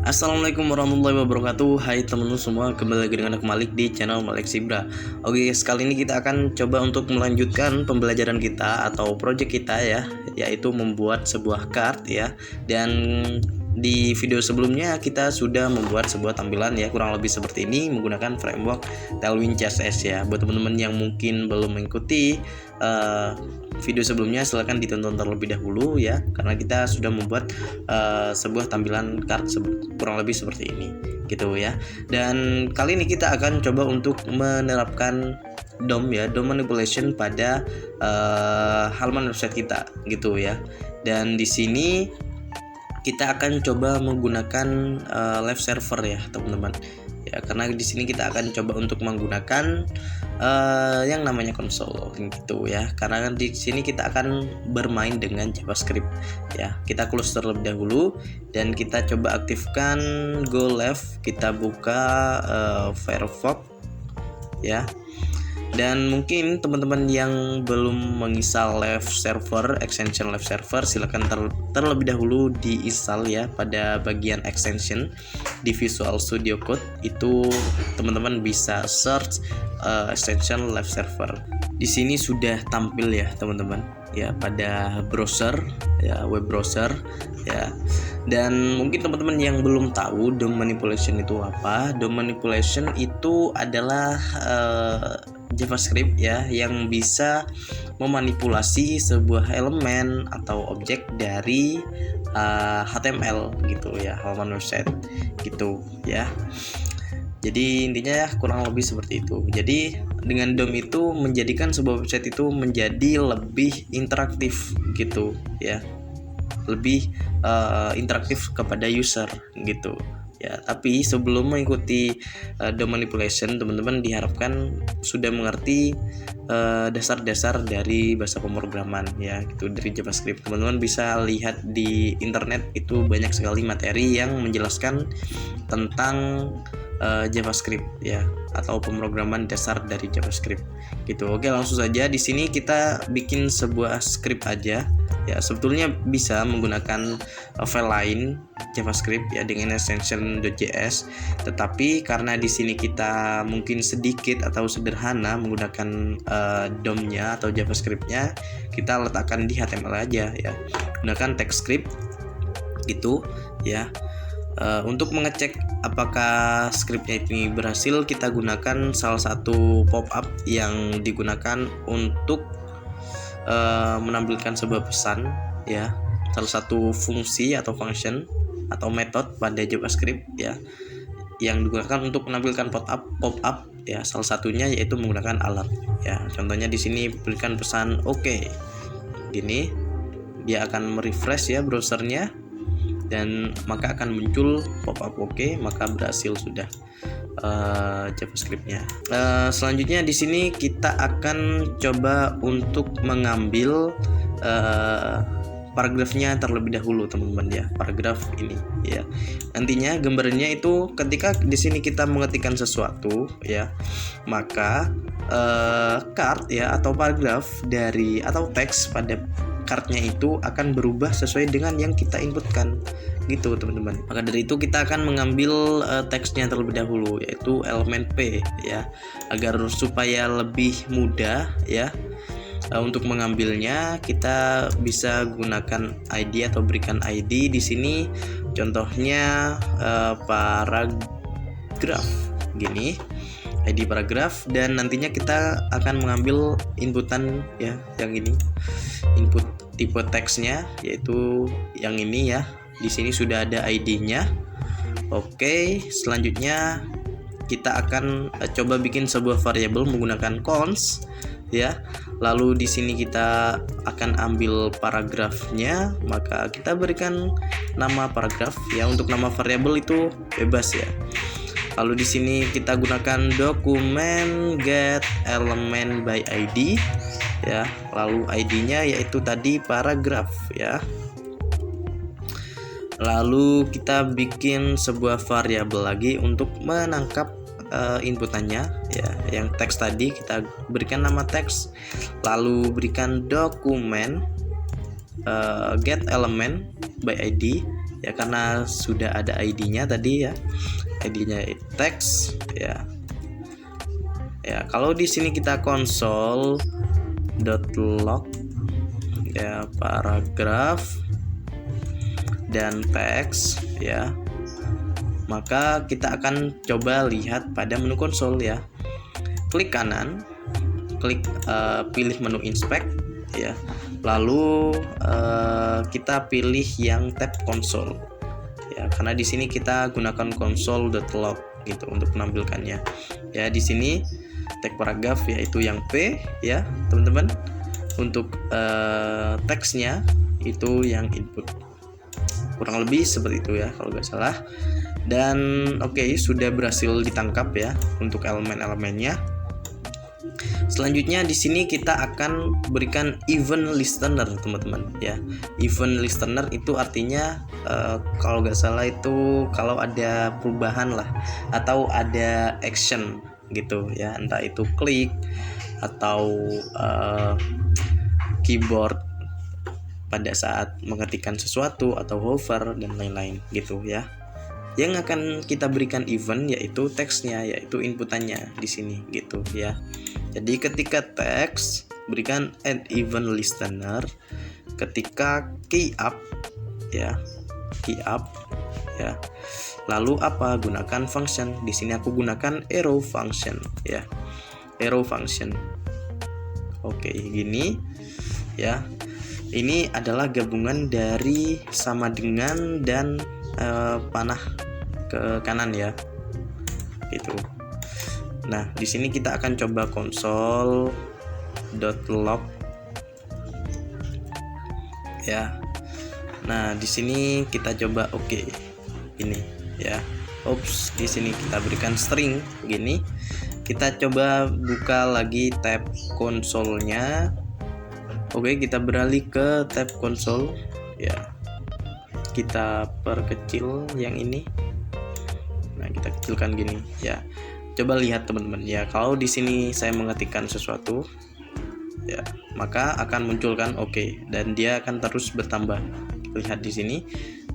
Assalamualaikum warahmatullahi wabarakatuh. Hai teman-teman semua, kembali lagi dengan aku Malik di channel Malik Sibra. Oke guys, kali ini kita akan coba untuk melanjutkan pembelajaran kita atau project kita ya, yaitu membuat sebuah card ya. Dan di video sebelumnya kita sudah membuat sebuah tampilan ya, kurang lebih seperti ini menggunakan framework Tailwind CSS ya. Buat teman-teman yang mungkin belum mengikuti video sebelumnya, silahkan ditonton terlebih dahulu ya, karena kita sudah membuat sebuah tampilan card kurang lebih seperti ini gitu ya. Dan kali ini kita akan coba untuk menerapkan DOM ya, DOM manipulation pada halaman website kita gitu ya. Dan di sini kita akan coba menggunakan live server ya teman-teman ya, karena di sini kita akan coba untuk menggunakan yang namanya konsol gitu ya, karena kan di sini kita akan bermain dengan JavaScript ya. Kita close terlebih dahulu dan kita coba aktifkan go live, kita buka Firefox ya. Dan mungkin teman-teman yang belum menginstal live server, extension live server, silahkan terlebih dahulu diinstal ya. Pada bagian extension di Visual Studio Code itu teman-teman bisa search extension live server. Di sini sudah tampil ya teman-teman ya, pada browser ya, web browser ya. Dan mungkin teman-teman yang belum tahu DOM manipulation itu apa. DOM manipulation itu adalah JavaScript ya, yang bisa memanipulasi sebuah elemen atau objek dari HTML gitu ya, halaman website gitu ya. Jadi intinya ya kurang lebih seperti itu. Jadi dengan DOM itu menjadikan sebuah website itu menjadi lebih interaktif gitu ya, lebih interaktif kepada user gitu ya. Tapi sebelum mengikuti DOM manipulation, teman-teman diharapkan sudah mengerti dasar-dasar dari bahasa pemrograman ya gitu, dari JavaScript. Teman-teman bisa lihat di internet, itu banyak sekali materi yang menjelaskan tentang JavaScript ya, atau pemrograman dasar dari JavaScript gitu. Oke, langsung saja di sini kita bikin sebuah script aja ya. Sebetulnya bisa menggunakan file lain JavaScript ya dengan extension.js, tetapi karena di sini kita mungkin sedikit atau sederhana menggunakan DOM-nya atau JavaScript-nya, kita letakkan di HTML aja ya, gunakan TypeScript gitu ya. Untuk mengecek apakah scriptnya ini berhasil, kita gunakan salah satu pop-up yang digunakan untuk menampilkan sebuah pesan ya, salah satu fungsi atau function atau method pada JavaScript ya, yang digunakan untuk menampilkan pop-up ya. Salah satunya yaitu menggunakan alert ya. Contohnya di sini berikan pesan oke. Gini, dia akan merefresh ya browsernya, dan maka akan muncul pop-up oke, maka berhasil sudah JavaScript-nya. Selanjutnya di sini kita akan coba untuk mengambil paragrafnya terlebih dahulu teman-teman ya, paragraf ini ya. Nantinya gambarnya itu ketika di sini kita mengetikkan sesuatu ya, maka card ya atau paragraf dari atau teks pada cardnya itu akan berubah sesuai dengan yang kita inputkan gitu teman-teman. Maka dari itu kita akan mengambil teksnya terlebih dahulu, yaitu elemen P ya, agar supaya lebih mudah ya. Untuk mengambilnya kita bisa gunakan ID atau berikan ID di sini. Contohnya paragraf gini, ID paragraf, dan nantinya kita akan mengambil inputan ya, yang ini input tipe teksnya yaitu yang ini ya. Di sini sudah ada ID-nya. Oke, selanjutnya kita akan coba bikin sebuah variabel menggunakan const ya. Lalu di sini kita akan ambil paragrafnya, maka kita berikan nama paragraf ya. Untuk nama variabel itu bebas ya. Lalu di sini kita gunakan dokumen get element by ID ya. Lalu ID-nya yaitu tadi paragraf ya. Lalu kita bikin sebuah variabel lagi untuk menangkap inputannya ya. Yang teks tadi kita berikan nama teks, lalu berikan dokumen get element by ID ya karena sudah ada ID-nya tadi ya, ID-nya text ya. Ya, kalau di sini kita console.log ya paragraf dan teks ya, maka kita akan coba lihat pada menu konsol ya. Klik kanan, klik pilih menu inspect ya, lalu kita pilih yang tab konsol ya, karena di sini kita gunakan console.log gitu untuk menampilkannya ya. Di sini tag paragraf yaitu yang P ya teman-teman, untuk teksnya itu yang input, kurang lebih seperti itu ya kalau nggak salah. Dan oke, sudah berhasil ditangkap ya untuk elemen-elemennya. Selanjutnya di sini kita akan berikan event listener teman-teman ya. Event listener itu artinya kalau nggak salah itu kalau ada perubahan lah atau ada action gitu ya, entah itu klik atau keyboard pada saat mengetikkan sesuatu atau hover dan lain-lain gitu ya. Yang akan kita berikan event yaitu teksnya, yaitu inputannya di sini gitu ya. Jadi ketika teks berikan add event listener, ketika key up ya, lalu apa, gunakan function. Di sini aku gunakan arrow function ya, arrow function. Oke, gini ya. Ini adalah gabungan dari sama dengan dan panah ke kanan ya gitu. Nah, di sini kita akan coba console.log ya. Nah, di sini kita coba oke. Ini ya. Oops, di sini kita berikan string gini. Kita coba buka lagi tab konsolnya. Oke, kita beralih ke tab konsol ya. Kita perkecil yang ini. Nah, kita kecilkan gini ya. Coba lihat teman-teman ya, kalau di sini saya mengetikkan sesuatu ya, maka akan munculkan oke, dan dia akan terus bertambah. Lihat di sini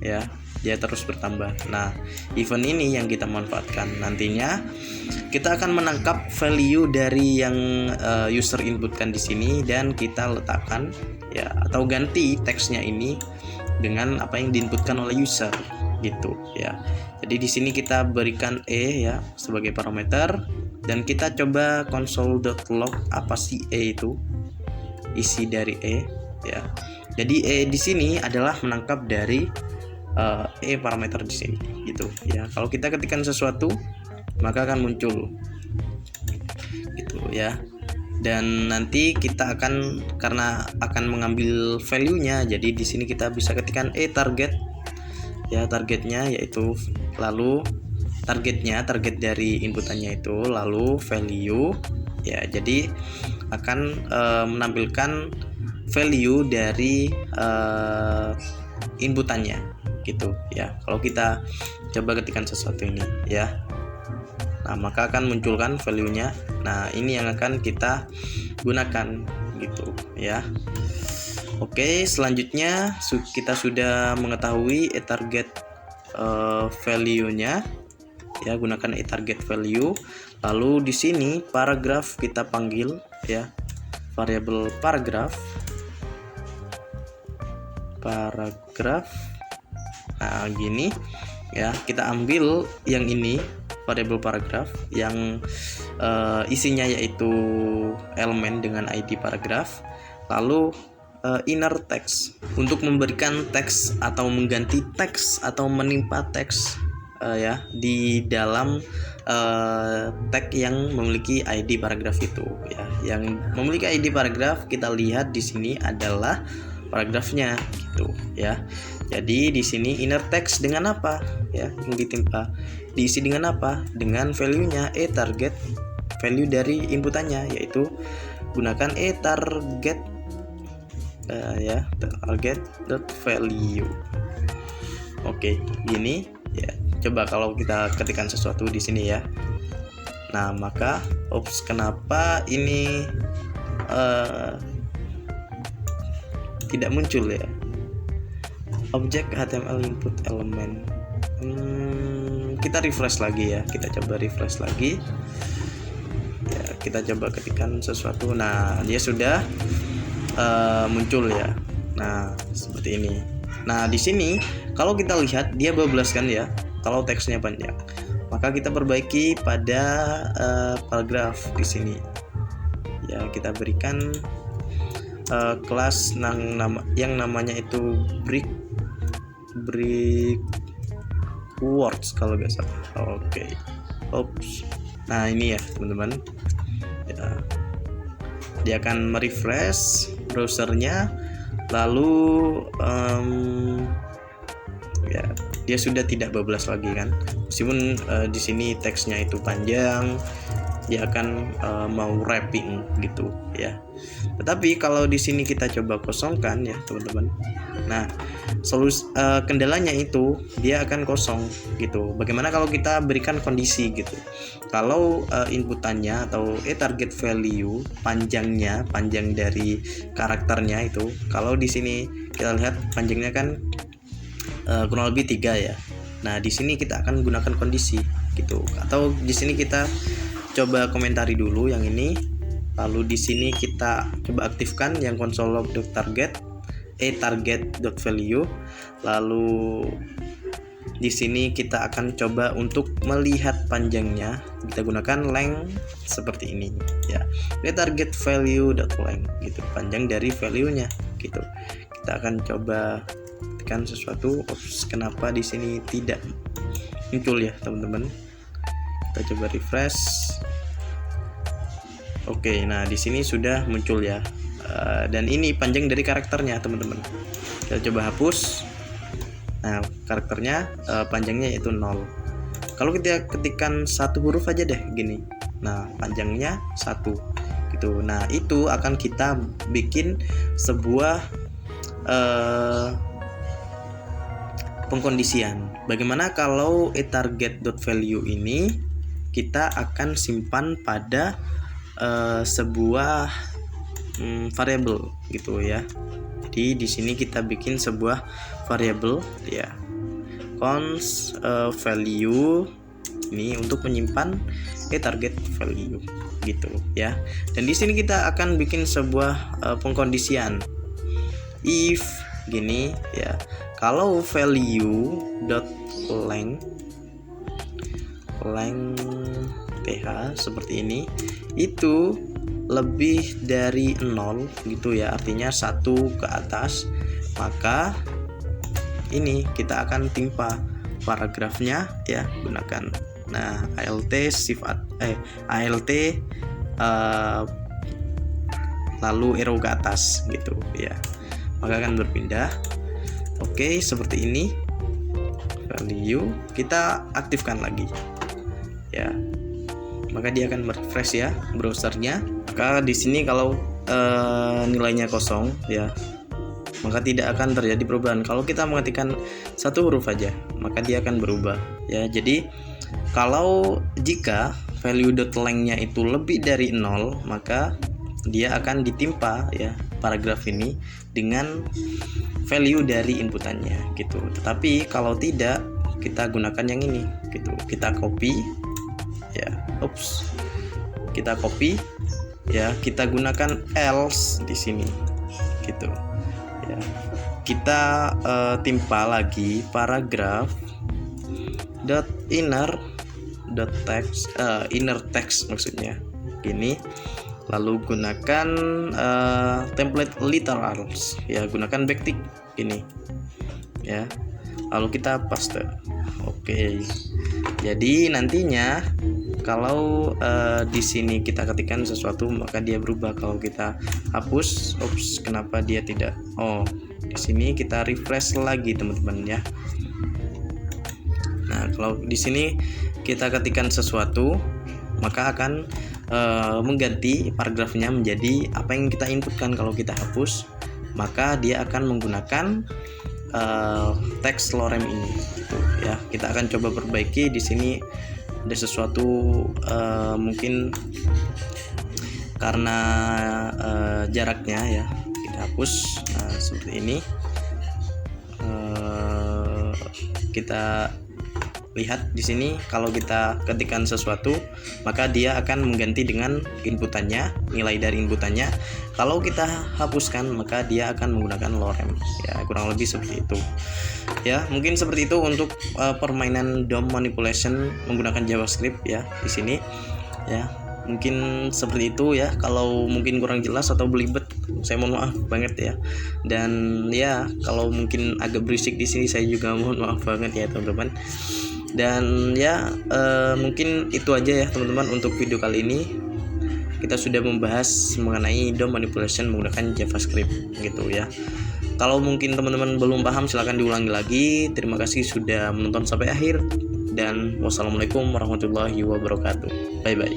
ya, dia terus bertambah. Nah, event ini yang kita manfaatkan. Nantinya kita akan menangkap value dari yang user inputkan di sini dan kita letakkan ya, atau ganti teksnya ini dengan apa yang diinputkan oleh user gitu ya. Jadi di sini kita berikan ya sebagai parameter, dan kita coba console.log apa sih itu, isi dari ya. Jadi di sini adalah menangkap dari parameter di sini gitu ya. Kalau kita ketikkan sesuatu maka akan muncul gitu ya. Dan nanti kita akan, karena akan mengambil value-nya, jadi di sini kita bisa ketikkan target ya, targetnya yaitu, lalu target dari inputannya itu, lalu value ya. Jadi akan menampilkan value dari inputannya gitu ya. Kalau kita coba ketikkan sesuatu ini ya, nah maka akan munculkan value-nya. Nah, ini yang akan kita gunakan gitu ya. Oke, selanjutnya kita sudah mengetahui target value-nya ya, gunakan target value. Lalu di sini paragraf kita panggil ya, variabel paragraf. Nah, gini ya, kita ambil yang ini, variabel paragraf yang isinya yaitu elemen dengan ID paragraf, lalu inner text untuk memberikan teks atau mengganti teks atau menimpa teks ya di dalam tag yang memiliki ID paragraf itu ya. Yang memiliki ID paragraf kita lihat di sini adalah paragrafnya gitu ya. Jadi di sini inner text dengan apa ya, yang ditimpa diisi dengan apa, dengan value-nya target, value dari inputannya, yaitu gunakan target ya, target.value. Oke, gini ya. Coba kalau kita ketikkan sesuatu di sini ya. Nah, maka kenapa ini tidak muncul ya? objek HTML input element. Kita refresh lagi ya, kita coba refresh lagi ya, kita coba ketikkan sesuatu. Nah, dia sudah muncul ya. Nah, seperti ini. Nah, di sini kalau kita lihat dia bablas kan ya, kalau teksnya panjang. Maka kita perbaiki pada paragraf di sini. Ya, kita berikan kelas yang namanya itu break words kalau nggak salah. Oke. Oops. Nah, ini ya teman-teman ya, dia akan merefresh browsernya, lalu ya dia sudah tidak bablas lagi kan, meskipun di sini teksnya itu panjang, dia akan mau wrapping gitu ya. Tetapi kalau di sini kita coba kosongkan ya teman-teman, nah kendalanya itu dia akan kosong gitu. Bagaimana kalau kita berikan kondisi gitu, kalau inputannya atau target value panjang dari karakternya itu, kalau di sini kita lihat panjangnya kan kurang lebih 3 ya. Nah, di sini kita akan gunakan kondisi gitu, atau di sini kita coba komentari dulu yang ini, lalu di sini kita coba aktifkan yang console.log.target target.value, lalu di sini kita akan coba untuk melihat panjangnya, kita gunakan length seperti ini ya, target value.length gitu, panjang dari value-nya gitu. Kita akan coba tekan sesuatu. Kenapa di sini tidak muncul ya teman-teman? Kita coba refresh. Oke, nah di sini sudah muncul ya, dan ini panjang dari karakternya teman-teman. Kita coba hapus. Nah, karakternya panjangnya itu 0. Kalau kita ketikkan satu huruf aja deh gini, nah panjangnya 1 gitu. Nah, itu akan kita bikin sebuah pengkondisian. Bagaimana kalau target.value ini kita akan simpan pada sebuah variabel gitu ya. Jadi di sini kita bikin sebuah variabel ya, const value ini untuk menyimpan target value gitu ya. Dan di sini kita akan bikin sebuah pengkondisian if gini ya, kalau value dot length th seperti ini itu lebih dari 0 gitu ya, artinya 1 ke atas, maka ini kita akan timpa paragrafnya ya, gunakan alt lalu arrow ke atas gitu ya, maka akan berpindah. Oke, seperti ini. Value kita aktifkan lagi ya, maka dia akan merefresh ya browsernya. Maka di sini kalau nilainya kosong ya, maka tidak akan terjadi perubahan. Kalau kita mengetikkan satu huruf aja, maka dia akan berubah ya. Jadi kalau jika value.length-nya itu lebih dari 0, maka dia akan ditimpa ya paragraf ini dengan value dari inputannya gitu. Tetapi kalau tidak, kita gunakan yang ini gitu. Kita copy ya. Kita copy ya, kita gunakan else di sini gitu ya. Kita timpa lagi paragraf dot inner text maksudnya gini, lalu gunakan template literals ya, gunakan backtick ini ya, lalu kita paste. Oke, jadi nantinya kalau di sini kita ketikkan sesuatu, maka dia berubah. Kalau kita hapus, kenapa dia tidak? Oh, di sini kita refresh lagi teman-teman ya. Nah, kalau di sini kita ketikkan sesuatu, maka akan mengganti paragrafnya menjadi apa yang kita inputkan. Kalau kita hapus, maka dia akan menggunakan teks lorem ini gitu ya. Kita akan coba perbaiki. Di sini ada sesuatu mungkin karena jaraknya ya, kita hapus seperti ini. kita lihat di sini, kalau kita ketikkan sesuatu maka dia akan mengganti dengan inputannya, nilai dari inputannya. Kalau kita hapuskan maka dia akan menggunakan lorem, ya kurang lebih seperti itu. Ya mungkin seperti itu untuk permainan DOM manipulation menggunakan JavaScript ya di sini. Ya mungkin seperti itu ya. Kalau mungkin kurang jelas atau belibet, saya mohon maaf banget ya. Dan ya kalau mungkin agak berisik di sini, saya juga mohon maaf banget ya teman-teman. Dan ya mungkin itu aja ya teman-teman untuk video kali ini. Kita sudah membahas mengenai DOM manipulation menggunakan JavaScript gitu ya. Kalau mungkin teman-teman belum paham, silahkan diulangi lagi. Terima kasih sudah menonton sampai akhir, dan wassalamualaikum warahmatullahi wabarakatuh. Bye bye.